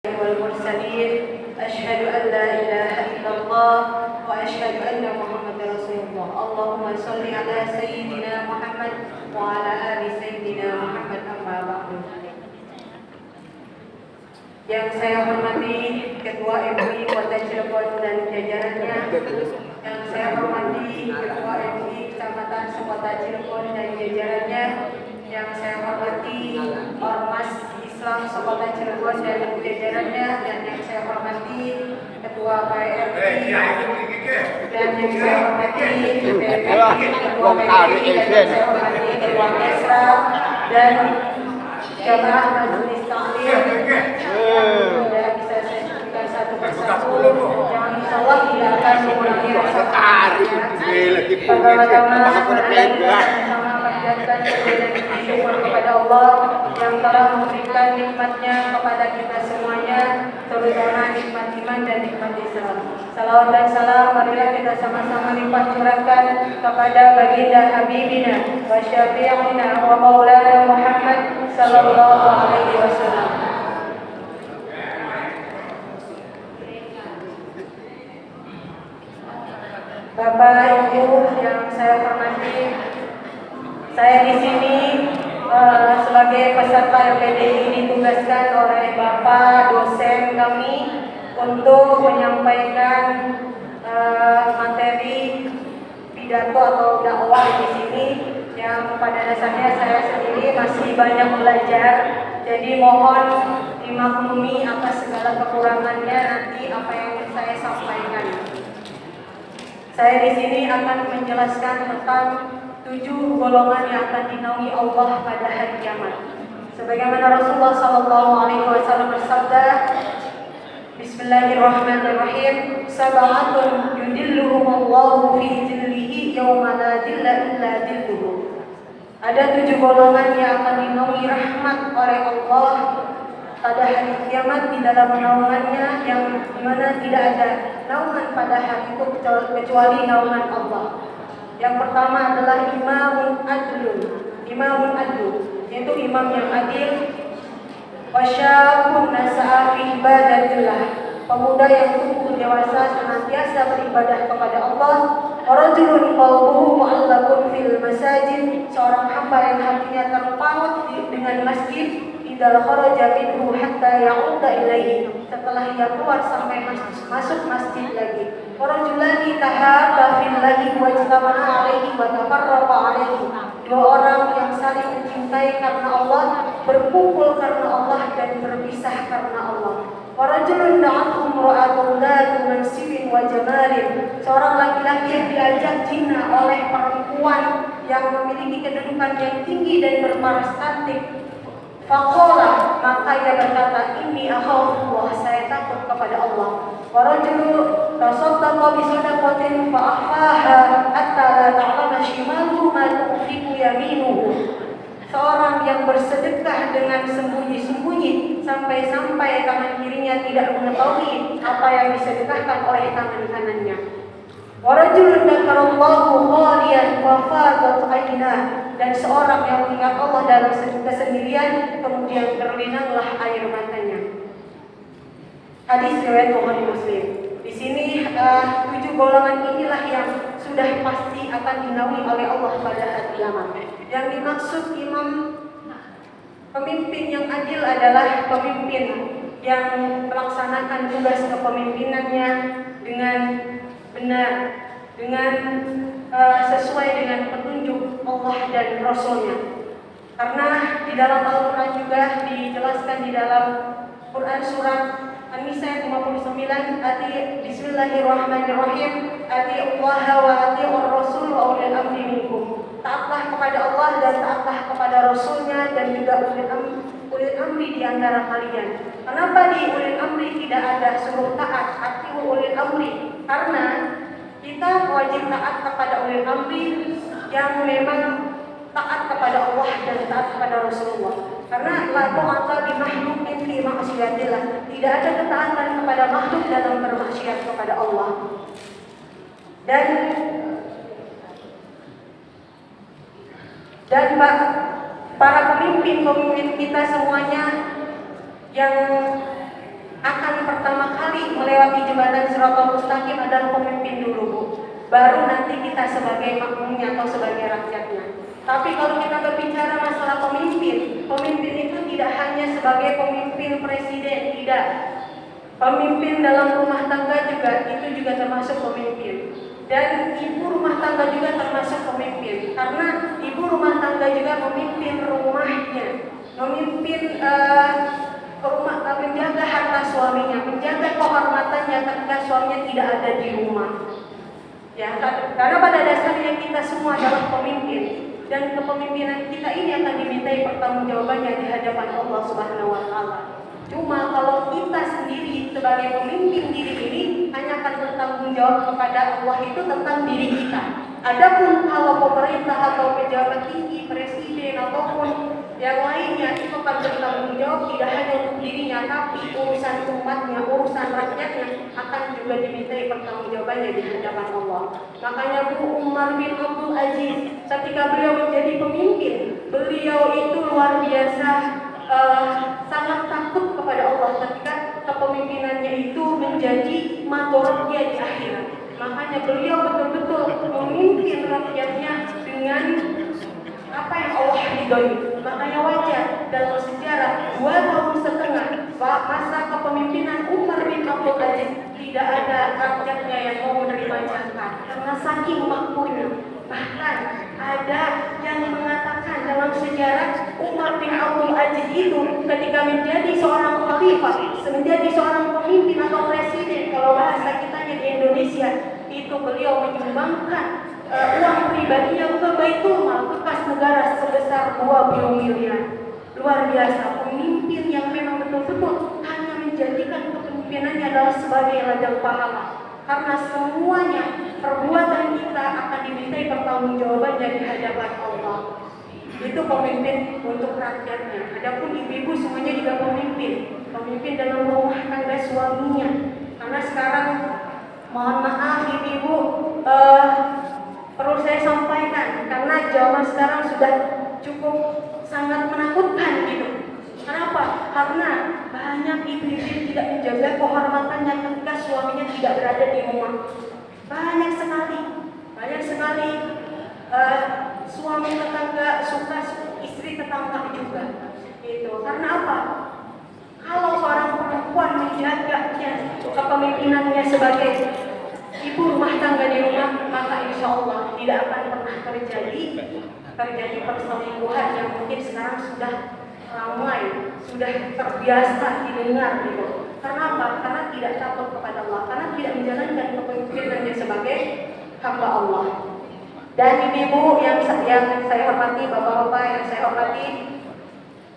والمرسلين أشهد أن لا إله إلا الله وأشهد أن محمدا رسول الله. اللهم صل على سيدنا محمد وعلى آل سيدنا Muhammad amma ba'du. Yang saya hormati Ketua MUI Kota Cirebon dan jajarannya, yang saya hormati Ketua MUI Kecamatan Sekota Cirebon dan jajarannya, yang saya hormati Ormas Islam Sekota Cirebon dan jajarannya, dan yang saya hormati Ketua KRI dan yang saya hormati Ketua PKI dan yang saya hormati Ketua Kesra dan Jamaah Majelis Taklim yang tidak bisa saya sebutkan satu persatu, yang insya Allah tidak akan mengulangi rasa pertama-tama sama panjatkan syukur kepada Allah yang telah memberikan nikmatnya kepada kita semuanya, terutama nikmat iman dan nikmat Islam. Salawat dan salam marilah kita sama-sama limpah curahkan kepada baginda Habibina wa syafi'ina wa maulana Muhammad sallallahu alaihi wasallam. Bapak Ibu yang saya hormati, saya di sini sebagai peserta LPDI ditugaskan oleh Bapak dosen kami untuk menyampaikan materi pidato atau dakwah di sini, yang pada dasarnya saya sendiri masih banyak belajar. Jadi mohon dimaklumi atas segala kekurangannya nanti apa yang saya sampaikan. Saya di sini akan menjelaskan tentang 7 golongan yang akan dinaungi Allah pada hari kiamat. Sebagaimana Rasulullah sallallahu alaihi wasallam bersabda, Bismillahirrahmanirrahim, sab'atun yudilluhumullahu fi dhillihi yauma la dhilla illa dhilluhu. Ada 7 golongan yang akan dinaungi rahmat oleh Allah pada hari kiamat di dalam naungannya, yang dimana tidak ada naungan pada hari itu kecuali naungan Allah. Yang pertama adalah imamun adlun, yaitu imam yang adil. Wasyabun nasa'a fi ibadatillah, pemuda yang tumbuh dewasa senantiasa beribadah kepada Allah. Warajulun qalbuhu mu'allaqun fil masajid, seorang hamba yang hatinya terpaut dengan masjid. Idza kharaja minhu hatta ya'uda ilaihi, setelah ia keluar sampai masuk masjid lagi. Warajulani tahabba fillahi wajtama'a alaihi wa tafarraqa alaihi, 2 orang yang saling mencintai karena Allah, berkumpul karena Allah dan berpisah karena Allah. Warajulun da'atuhum ra'atun dhatu mansibin wa jamalin, seorang laki-laki yang diajak zina oleh perempuan yang memiliki kedudukan yang tinggi dan berparas cantik. Faqala, maka ia berkata, inni akhafullah, saya takut kepada Allah. Warajulu tasaddaqa bi sadaqatin fa akhfaha hatta la ta'lama shimaluhu ma tunfiqu yaminuhu, seorang yang bersedekah dengan sembunyi-sembunyi sampai-sampai tangan kirinya tidak mengetahui apa yang disedekahkan oleh tangan kanannya. Warajulun dzakarallahu khaliyan wa fadat aynah, dan seorang yang mengingat Allah dalam kesendirian kemudian terlinanglah air matanya. Hadis riwayat Bukhari Muslim. Di sini 7 golongan inilah yang sudah pasti akan dinaungi oleh Allah pada hari kiamat. Yang dimaksud imam, pemimpin yang adil, adalah pemimpin yang melaksanakan tugas kepemimpinannya dengan benar, dengan sesuai dengan petunjuk Allah dan Rasulnya. Karena di dalam Al-Quran juga dijelaskan di dalam Quran surat An-Nisa 59, Bismillahirrahmanirrahim, ati'ullaha wa ati'ur rasul wa ulil amri minkum, taatlah kepada Allah dan taatlah kepada Rasulnya dan juga ulil amri di antara kalian. Kenapa di ulil amri tidak ada suruh taat, ati'u ulil amri? Karena kita wajib taat kepada ulil amri yang memang taat kepada Allah dan taat kepada Rasulullah. Karena la ta'ata li makhluqin fi ma'siyatillah, tidak ada ketaatan kepada makhluk dalam bermaksiat kepada Allah. Dan para pemimpin kita semuanya yang akan pertama kali melewati jembatan Shiratal Mustaqim adalah pemimpin dulu, Bu. Baru nanti kita sebagai makmumnya atau sebagai rakyatnya. Tapi kalau kita berbicara masalah pemimpin, pemimpin itu tidak hanya sebagai pemimpin presiden, tidak. Pemimpin dalam rumah tangga juga, itu juga termasuk pemimpin. Dan ibu rumah tangga juga termasuk pemimpin. Karena ibu rumah tangga juga memimpin rumahnya, memimpin rumah, menjaga harta suaminya, menjaga kehormatannya ketika suaminya tidak ada di rumah. Ya, karena pada dasarnya kita semua adalah pemimpin. Dan kepemimpinan kita ini akan dimintai pertanggungjawabannya di hadapan Allah Subhanahu wa Ta'ala. Cuma kalau kita sendiri sebagai pemimpin diri ini hanya akan bertanggung jawab kepada Allah itu tentang diri kita. Adapun kalau pemerintah atau pejabat tinggi, presiden ataupun yang lainnya itu akan bertanggung jawab tidak hanya untuk dirinya, tapi urusan umatnya, urusan rakyatnya akan juga dimintai pertanggungjawabannya di hadapan Allah. Makanya Bu Umar bin Abdul Aziz ketika beliau menjadi pemimpin, beliau itu luar biasa sangat takut kepada Allah ketika kepemimpinannya itu menjadi madorotnya di akhirat. Makanya beliau betul-betul memimpin rakyatnya dengan apa yang Allah ridhoi. Makanya wajar dalam sejarah 2 tahun setengah masa kepemimpinan Umar bin Abdul Aziz tidak ada rakyatnya yang mau menerima zakat karena saking makmurnya. Bahkan ada yang mengatakan dalam sejarah Umar bin Abdul Aziz itu ketika menjadi seorang khalifah, menjadi seorang pemimpin atau presiden, kalau bahasa kitanya di Indonesia, itu beliau menyumbangkan uang pribadinya ke Baitul Mal, ke kas negara sebesar 20 miliar. Luar biasa, pemimpin yang memang betul-betul hanya menjadikan kepemimpinannya adalah sebagai ladang pahala. Karena semuanya perbuatan kita akan dimintai pertanggungjawabannya di hadapan Allah. Itu pemimpin untuk rakyatnya. Adapun ibu-ibu semuanya juga pemimpin dalam rumah tangga suaminya. Karena sekarang mohon maaf ibu-ibu, perlu saya sampaikan karena zaman sekarang sudah cukup sangat menakutkan gitu. Kenapa? Karena banyak ibu-ibu yang tidak menjaga kehormatannya ketika suaminya tidak berada di rumah. Banyak sekali suami tetangga suka istri tetangga juga. Gitu. Karena apa? Kalau seorang perempuan menjaganya kepemimpinannya sebagai ibu rumah tangga di rumah, maka insya Allah tidak akan pernah terjadi perselingkuhan yang mungkin sekarang sudah ramai, sudah terbiasa didengar gitu. Karena apa? Karena tidak takut kepada Allah, karena tidak menjalankan kepemimpinannya sebagai hamba Allah. Dan ibu yang saya hormati, bapak-bapak yang saya hormati,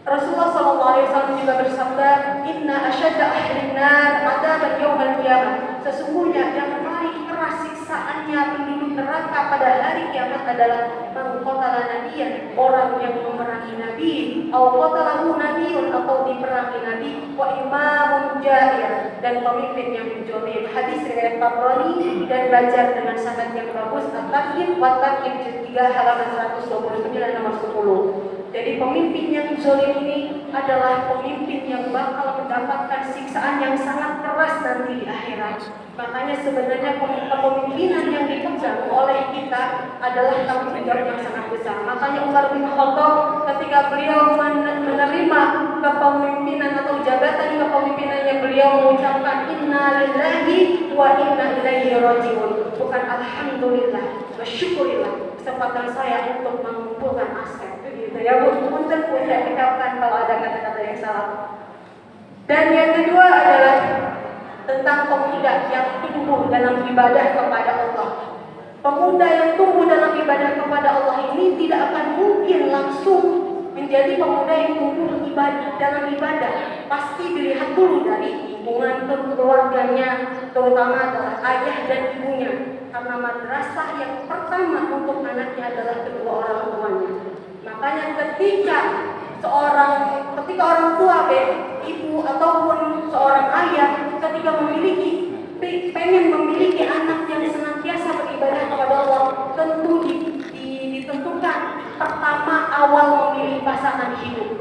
Rasulullah SAW juga bersabda, Inna asyadda ahlin nar adzaban yaumil qiyamah. Sesungguhnya yang paling keras siksaannya penduduk neraka pada hari kiamat adalah man qatala nabiyyan, orang yang memerangi nabi, atau qatalahu nabiyyun, atau diperangi nabi, wa imamun jair, dan pemimpin yang menjolim. Hadis riwayat Tabrani dan baca dengan sanad yang bagus. At-Targhib wa Tarhib juz 3 halaman 129 nomor 10. Jadi pemimpin yang zalim ini adalah pemimpin yang bakal mendapatkan siksaan yang sangat keras nanti di akhirat. Makanya sebenarnya kepemimpinan yang dipegang oleh kita adalah tanggung jawab yang sangat besar. Makanya Umar bin Khattab ketika beliau menerima kepemimpinan atau jabatan kepemimpinannya, beliau mengucapkan Inna lillahi wa inna ilaihi rajiun. Bukan alhamdulillah wa syukurillah. Kesempatan saya untuk mengumpulkan aset. Ya Bu, punten saya ucapkan kalau ada kata-kata yang salah. Dan yang kedua adalah tentang pemuda yang tumbuh dalam ibadah kepada Allah. Pemuda yang tumbuh dalam ibadah kepada Allah ini tidak akan mungkin langsung menjadi pemuda yang tumbuh dalam ibadah. Pasti dilihat dulu dari lingkungan keluarganya, terutama adalah ayah dan ibunya. Karena madrasah yang pertama untuk anaknya adalah kedua orang tuanya. Makanya ketika orang tua, ibu ataupun seorang ayah ketika pengen memiliki anak yang senantiasa beribadah kepada Allah, tentu ditentukan pertama awal memilih pasangan hidup.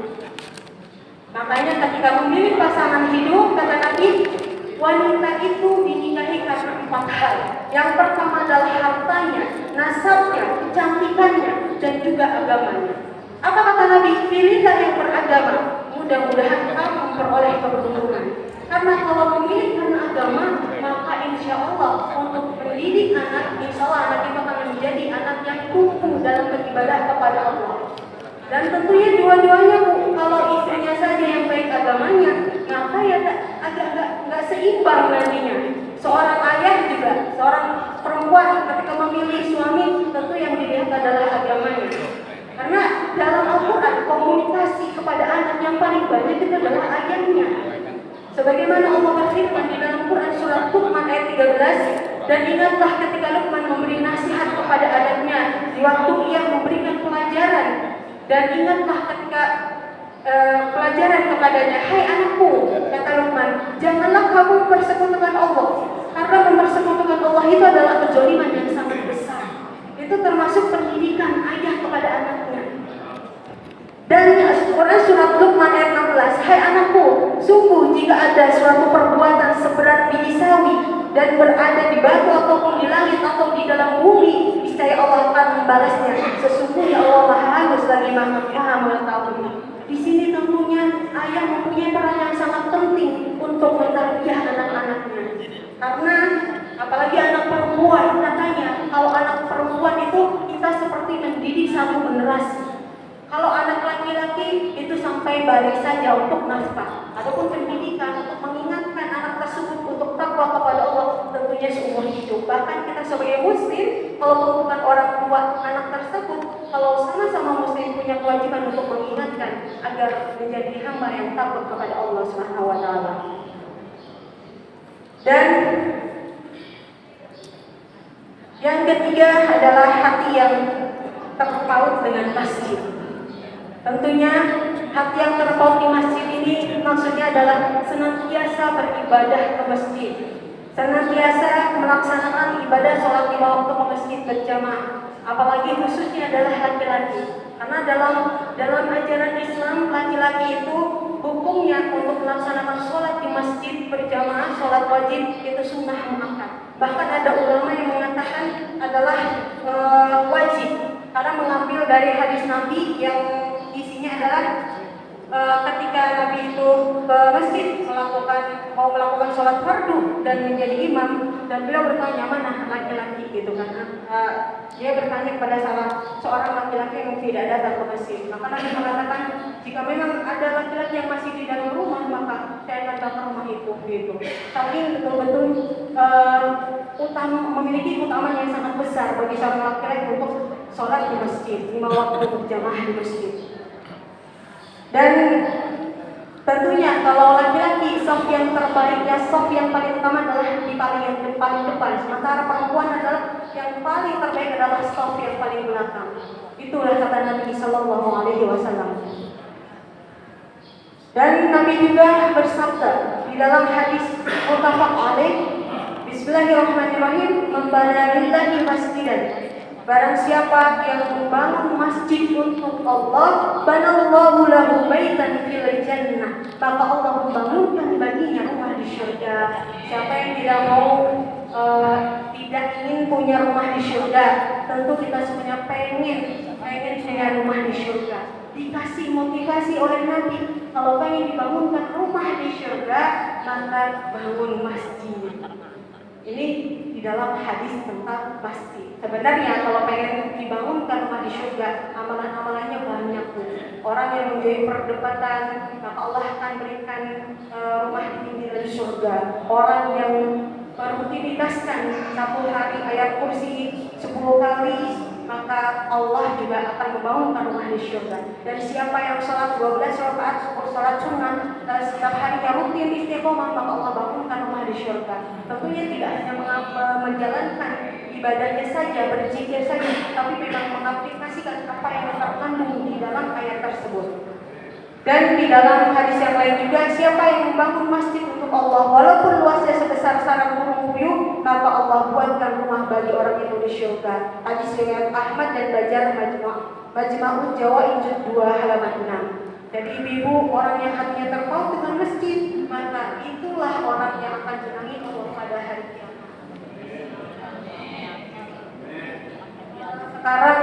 Makanya ketika memilih pasangan hidup, kata Nabi, wanita itu dinikahi karena 4 hal. Yang pertama adalah hartanya, nasabnya, kecantikannya, dan juga agamanya. Apa kata Nabi? Pilihlah yang beragama. Mudah-mudahan kamu memperoleh keberuntungan. Karena kalau memilih karena agama, maka insya Allah untuk mendidik anak, insya Allah anak itu akan menjadi anak yang tumbuh dalam beribadah kepada Allah. Dan tentunya dua-duanya, kalau istrinya saja yang baik agamanya, maka ya agak nggak seimbang nantinya. Seorang ayah juga, seorang perempuan ketika memilih suami, tentu yang dilihat adalah agamanya. Karena dalam Al-Quran, komunikasi kepada anak yang paling banyak itu adalah ayahnya. Sebagaimana Allah berfirman di dalam Quran surat Luqman ayat 13, dan ingatlah ketika Luqman memberi nasihat kepada anaknya di waktu ia memberikan pelajaran, dan ingatlah ketika pelajaran kepadanya, hai anakku, kata Luqman, janganlah kamu mempersekutukan Allah, karena mempersekutukan Allah itu adalah kezaliman yang sangat besar. Itu termasuk pendidikan ayah kepada anaknya. Dan Quran surat Luqman ayat 16, hai anakku, sungguh jika ada suatu perbuatan seberat biji sawi dan berada di batu ataupun di langit atau di dalam bumi, niscaya Allah akan membalasnya. Sesungguhnya Allah Maha halus lagi Maha mengetahui. Di sini tentunya ayah mempunyai peran yang sangat penting untuk mentarbiyah anak-anaknya. Karena apalagi anak perempuan, katanya kalau anak perempuan itu kita seperti mendidik satu generasi. Kalau anak laki-laki itu sampai balik saja untuk nafkah ataupun pendidikan untuk mengingatkan anak tersebut untuk takwa kepada Allah tentunya seumur hidup. Bahkan kita sebagai muslim, kalau bukan orang tua anak tersebut, kalau sama-sama muslim punya kewajiban untuk mengingatkan agar menjadi hamba yang takut kepada Allah Subhanahu wa taala. Dan yang ketiga adalah hati yang terpaut dengan masjid. Tentunya hati yang terpaut di masjid ini maksudnya adalah senantiasa beribadah ke masjid, senantiasa melaksanakan ibadah sholat 5 waktu ke masjid berjamaah. Apalagi khususnya adalah laki-laki, karena dalam ajaran Islam laki-laki itu hukumnya untuk melaksanakan sholat di masjid berjamaah, sholat wajib itu sunnah muakkad. Bahkan ada ulama yang mengatakan adalah wajib, karena mengambil dari hadis Nabi yang isinya adalah ketika Nabi itu ke masjid mau melakukan sholat fardu dan menjadi imam, dan beliau bertanya mana laki-laki gitu kan. Dia bertanya kepada seorang laki-laki yang tidak datang ke masjid. Maka Nabi mengatakan, jika memang ada laki-laki yang masih di dalam rumah, maka saya akan datang ke rumah itu gitu. Saking betul-betul memiliki keutamaan yang sangat besar bagi seorang laki-laki untuk sholat di masjid, 5 waktu berjamaah di masjid. Dan tentunya kalau laki-laki saf yang terbaiknya, saf yang paling utama adalah di paling depan. Sementara perempuan adalah yang paling terbaik adalah saf yang paling belakang. Itulah kata Nabi Sallallahu Alaihi Wasallam. Dan Nabi juga bersabda di dalam hadis muttafaq alaih, Bismillahirrahmanirrahim, membana lillahi masjidan. Barang siapa yang membangun masjid untuk Allah, banallahu lahu baitan fil jannah, maka Allah membangunkan baginya rumah di syurga. Siapa yang tidak mau tidak ingin punya rumah di syurga, tentu kita semuanya pengen punya rumah di syurga. Dikasih motivasi oleh Nabi, kalau pengen dibangunkan rumah di syurga, maka bangun masjid. Ini di dalam hadis tentang masjid. Sebenarnya kalau pengen dibangunkan rumah di surga, amalan-amalannya banyak tuh. Orang yang menjadi perdebatan, maka Allah akan berikan rumah di pinggir surga. Orang yang merutinitaskan 1 hari ayat kursi 10 kali, maka Allah juga akan membangunkan rumah di surga. Dan siapa yang sholat 12 rakaat sholat sunnah setiap harinya rutin istiqomah, maka Allah bangunkan rumah di surga. Tentunya tidak hanya menjalankan ibadahnya saja, berzikir saja, tapi memang mengaplikasikan apa yang terkandung di dalam ayat tersebut. Dan di dalam hadis yang lain juga, siapa yang membangun masjid untuk Allah walaupun luasnya sebesar sarang burung puyuh, maka Allah buatkan rumah bagi orang itu di surga. Hadis riwayat Ahmad dan Bajar Majma'ul Jawaid juz 2 halaman 6. Jadi ibu orang yang hatinya terpaut dengan masjid, maka itulah orang yang akan disenangi Allah pada hari kiamat. Sekarang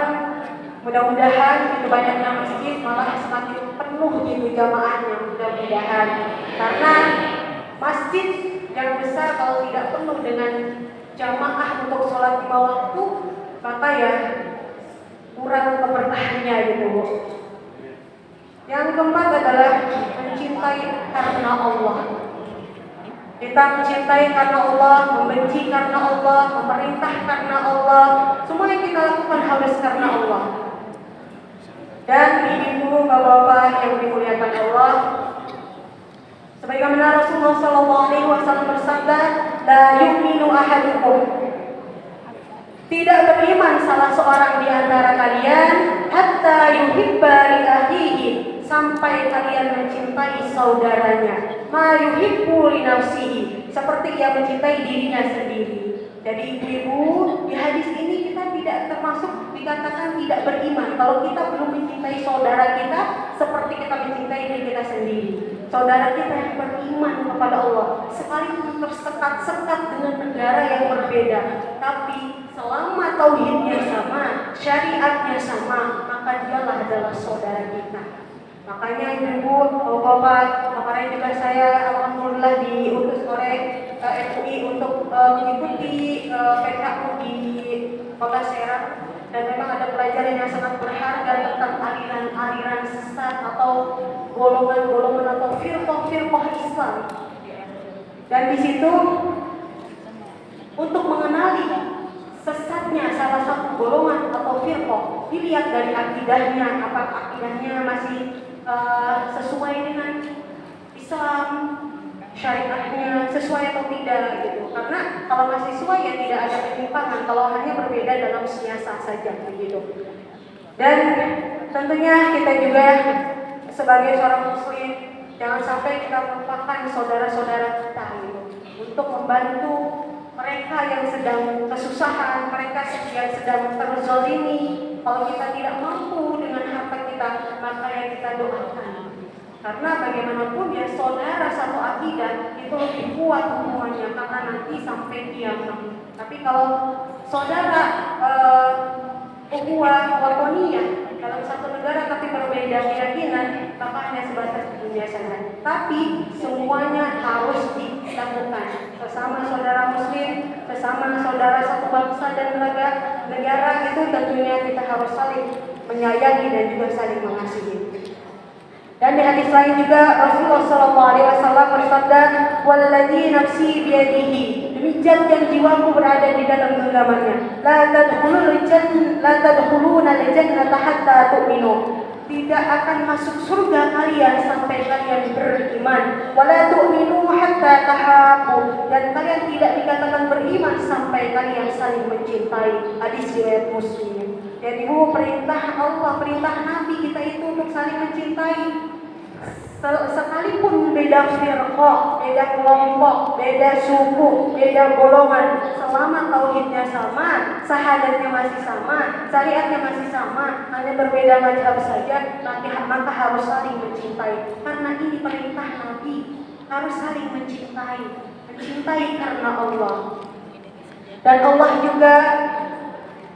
mudah-mudahan itu banyaknya masjid malah semakin penuh gitu jamaahnya, mudah-mudahan. Karena masjid yang besar kalau tidak penuh dengan jamaah untuk sholat 5 waktu, maka ya kurang keberkahannya gitu. Yang keempat adalah mencintai karena Allah. Kita mencintai karena Allah, membenci karena Allah, memerintah karena Allah. Semua yang kita lakukan harus karena Allah. Dan ibu bapak-bapak yang dimuliakan Allah, sebagaimana Rasulullah SAW bersabda, la yu'minu ahadukum. Tidak beriman salah seorang di antara kalian hatta yuhibba li akhihi, sampai kalian mencintai saudaranya, ma yuhibbu li nafsihi, seperti ia mencintai dirinya sendiri. Jadi ibu-ibu, di hadis ini kita tidak termasuk dikatakan tidak beriman kalau kita belum mencintai saudara kita seperti kita mencintai diri kita sendiri. Saudara kita yang beriman kepada Allah, sekalipun tersekat-sekat dengan negara yang berbeda, tapi selama tauhidnya sama, syariatnya sama, maka dialah adalah saudara kita. Makanya ibu, bapak, kemarin juga saya alhamdulillah diutus oleh MUI untuk mengikuti PKU di Kota Serang, dan memang ada pelajaran yang sangat berharga tentang aliran-aliran sesat atau golongan-golongan atau firqah-firqah Islam. Dan di situ untuk mengenali sesatnya salah satu golongan atau firqah dilihat dari akidahnya, apakah akidahnya masih sesuai dengan Islam, syariatnya sesuai atau tidak gitu. Karena kalau masih sesuai ya tidak ada penyimpangan, kalau hanya berbeda dalam siasat saja begitu. Dan tentunya kita juga sebagai seorang muslim jangan sampai kita melupakan saudara-saudara kita gitu, untuk membantu mereka yang sedang kesusahan, mereka yang sedang terzalimi. Kalau kita tidak mampu dengan harta kita, maka yang kita doakan. Karena bagaimanapun ya saudara satu akidah itu lebih kuat hubungannya karena nanti sampai kiamat. Tapi kalau saudara ukhuwah watoniyah dalam satu negara tapi berbeda keyakinan, maka hanya sebatas di dunia saja. Tapi semuanya harus dilakukan. Sesama saudara muslim, sesama saudara satu bangsa dan negara itu tentunya kita harus saling menyayangi dan juga saling mengasihi. Dan di hadis lain juga Rasulullah SAW bersabda, "Walladzi nafsi biyadihi," demi zat yang jiwaku berada di dalam genggamannya, la tadkhuluna al-jannata hatta tu'minu. Tidak akan masuk surga kalian sampai kalian beriman. Wala tu'minu hatta tahabbu, dan kalian tidak dikatakan beriman sampai kalian saling mencintai. Hadis riwayat Muslim. Jadi perintah Allah, perintah Nabi kita itu untuk saling mencintai. Sekalipun beda firqah, beda kelompok, beda suku, beda golongan, selama tauhidnya sama, syahadatnya masih sama, syariatnya masih sama, hanya berbeda mazhab saja, maka harus saling mencintai. Karena ini perintah Nabi, harus saling mencintai karena Allah. Dan Allah juga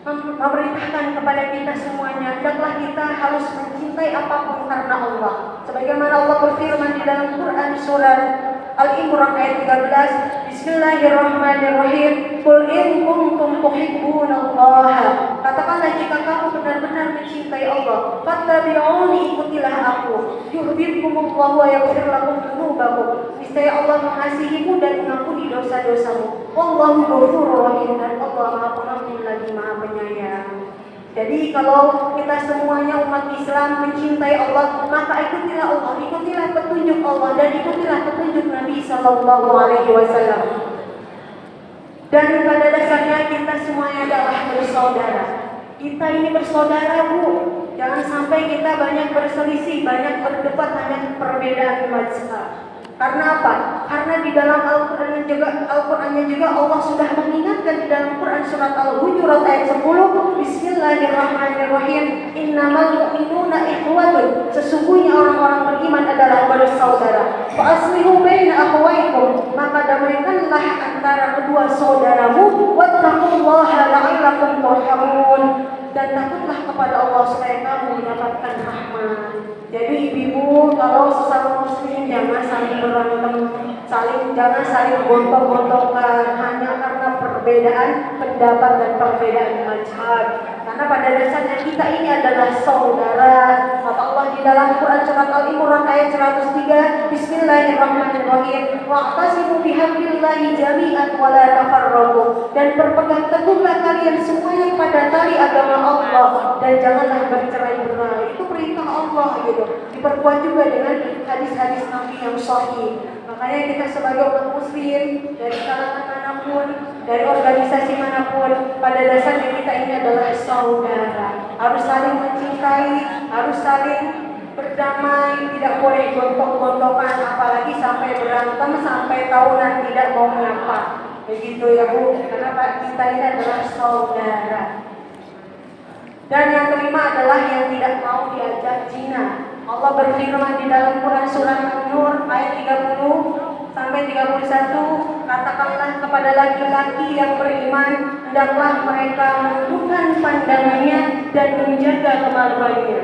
memerintahkan kepada kita semuanya, hendaklah kita harus mencintai apapun karena Allah. Sebagaimana Allah berfirman di dalam Quran surat Al-Imran ayat 13, Bismillahirrahmanirrahim, Qul in kuntum tuhibbunallaha, katakanlah jika kamu benar-benar mencintai Allah, fattabi'uni, ikutilah aku, yuhibbukumullahu wa yaghfir lakum dzunubakum, niscaya Allah mengasihimu dan mengampuni dosa-dosamu, wallahu ghafurur rahim, dan Allah Maha Pengampun lagi Maha Penyayang. Jadi kalau kita semuanya umat Islam mencintai Allah, maka ikutilah Allah, ikutilah petunjuk Allah, dan ikutilah petunjuk Nabi Sallallahu Alaihi Wasallam. Dan pada dasarnya kita semuanya adalah bersaudara. Kita ini bersaudara, Bu. Jangan sampai kita banyak berselisih, banyak berdebat, banyak perbedaan mazhab. Karena apa? Karena di dalam Al-Qur'annya juga Allah sudah mengingatkan di dalam Quran surat Al-Hujurat ayat 10, Bismillahirrahmanirrahim. Innamal mu'minuna ikhwatun. Sesungguhnya orang-orang beriman adalah bersaudara. Fa aslihu baina akhawaykum. Maka damaikanlah antara kedua saudaramu. Wattaqullaha la'allakum turhamun. Dan takutlah kepada Allah supaya kamu mendapatkan rahmat. Jadi ibu-ibu, kalau sesama muslim jangan saling berantem, jangan saling gontok-gontokan hanya karena perbedaan pendapat dan perbedaan mazhab. Karena pada dasarnya kita ini adalah saudara. Kata Allah di dalam Quran surat Al-Imran ayat 103, Bismillahirrahmanirrahim. Wa'tasimu bihablillahi jami'an wa la tafarraqu. Dan berpegang teguhlah kalian semuanya pada tali agama Allah dan janganlah bercerai-berai. Itu perintah Allah gitu. Diperkuat juga dengan hadis-hadis Nabi yang sahih. Makanya kita sebagai umat muslim dari kalangan manapun, dari organisasi manapun, pada dasarnya kita ini adalah saudara. Harus saling mencintai, harus saling berdamai, tidak boleh gontok-gontokan, apalagi sampai berantem, sampai tahunan tidak mau menyapa. Begitu ya Bu, karena kita ini adalah saudara. Dan yang kelima adalah yang tidak mau diajak zina. Allah berfirman di dalam Quran surat An-Nur ayat 30 sampai 31, katakanlah kepada laki-laki yang beriman, hendaklah mereka menundukkan pandangannya dan menjaga kemaluannya.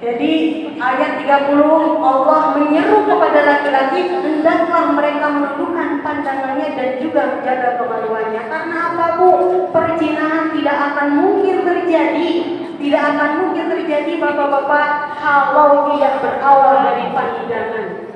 Jadi ayat 30 Allah menyeru kepada laki-laki, hendaklah mereka menundukkan pandangannya dan juga menjaga kemaluannya. Karena apa Bu? Perzinahan tidak akan mungkin terjadi. Tidak akan mungkin terjadi bapak-bapak kalau tidak berawal dari pandangan.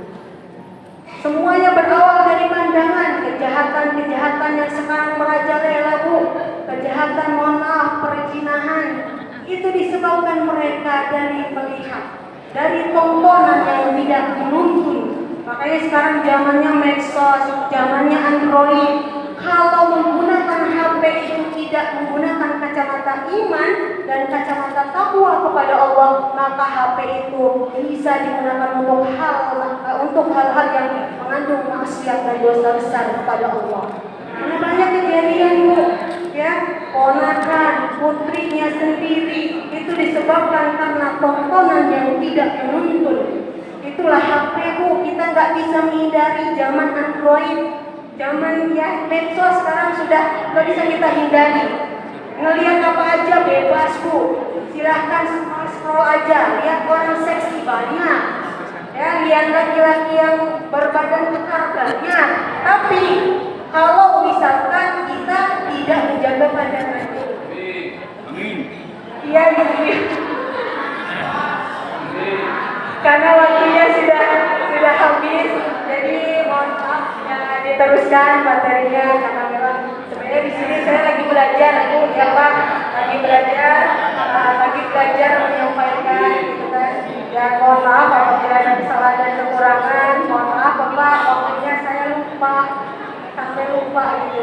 Semuanya berawal dari pandangan. Kejahatan-kejahatan yang sekarang merajalela Bu, kejahatan, mohon maaf, perzinahan, itu disebabkan mereka dari melihat, dari tontonan yang tidak menuntun. Makanya sekarang zamannya medsos, zamannya Android. Kalau menggunakan HP itu tidak menggunakan kacamata iman dan kacamata takwa kepada Allah, maka HP itu bisa digunakan untuk hal-hal yang mengandung maksiat dan dosa besar kepada Allah. Karena banyak kejadian Bu, ya, ponakan putrinya sendiri itu disebabkan karena tontonan yang tidak menuntun. Itulah HP Bu, kita nggak bisa menghindari zaman Android. Zaman ya medsos sekarang sudah nggak bisa kita hindari. Ngelihat apa aja bebas Bu, silahkan scroll aja, lihat orang seksi banyak, ya, lihat laki-laki yang berbadan kekar banyak. Tapi kalau misalkan kita tidak menjaga pandangan, iya gitu, karena waktunya sudah habis, jadi mohon maaf ya, diteruskan materinya karena memang sebenarnya di sini saya lagi belajar, aku ya Pak, lagi belajar menyampaikan gitu kan. Ya mohon maaf apabila ada kesalahan dan kekurangan, mohon maaf Bapak, waktunya saya sampai lupa gitu.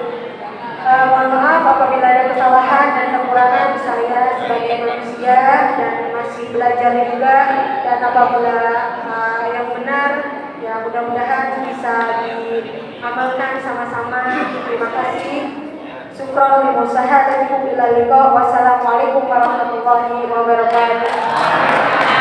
Mohon maaf apabila ada kesalahan dan kekurangan saya sebagai manusia dan masih belajar juga, dan apabila yang benar ya mudah-mudahan bisa diamalkan sama-sama. Terima kasih. Syukran li musahadatikum ila liqa. Wassalamualaikum warahmatullahi wabarakatuh.